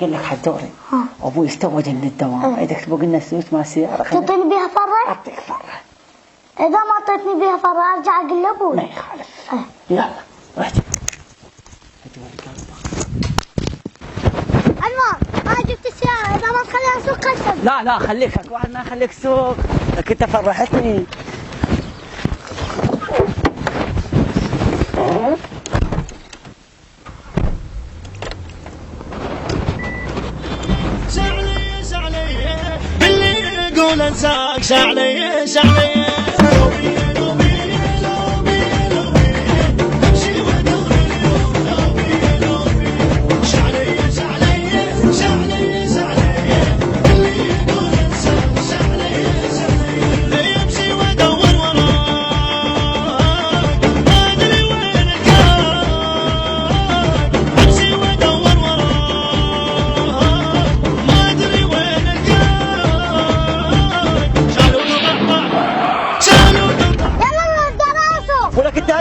قال لك حدوري ابوي استوعب من الدوام اذا تبغى لنا فلوس مع السياره تعطيني بيها فرة؟ اعطيك فرة. اذا ما اعطيتني بيها فرة ارجع اقول لابوي. ما يخالف. يلا روح. انور ما جبت السيارة اذا ما تخليها سوق خشب. لا خليك واحد ما خليك سوق لك انت فرحتني. شعلي باللي يقول انساك شعلي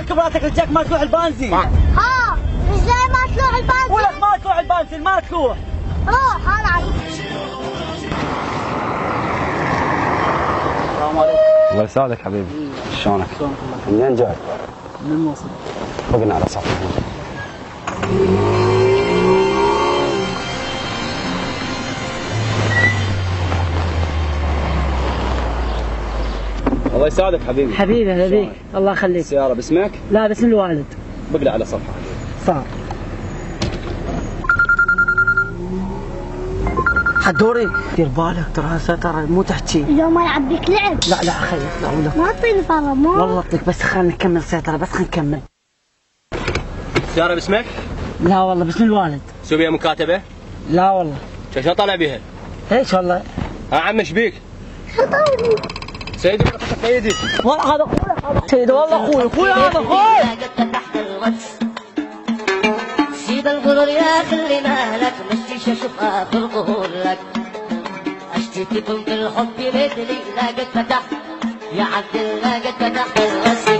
كبراتك رجاك ما تروح البنزين. رجلي ما تروح البنزين. ولك ما تروح البنزين ما تروح. روح انا عارف. السلام عليكم. الله يسعدك حبيبي. شلونك؟ منين جاي؟ من الموصل. فوقنا على سطح. الله يسعدك حبيبي. حبيبي هلا بيك الله يخليك. السيارة باسمك؟ لا باسم الوالد. بقلع على صفحة. صار. حدوري دير بالك ترى مو تحكي. لو ما يعبيك لعب. لا خليك لا ولا. ما تعطيني فرة مو. والله اعطيك بس خلينا نكمل سيطرة بس خلينا نكمل. السيارة باسمك؟ لا والله باسم الوالد. سوي بيها مكاتبة؟ لا والله. شلون طالع بيها؟ ايش والله؟ عم ايش بيك؟ خطوني. سيدي رقصك بيدي. والله هذا اخوي سيدي والله اخوي هذا اخوي. سيد القدر يا خلي مالك مشتيش اشوف اخر ظهور لك اشتكي طولة الحب مثلي لا قد فتحت يا عبد الله قد فتحت الغسل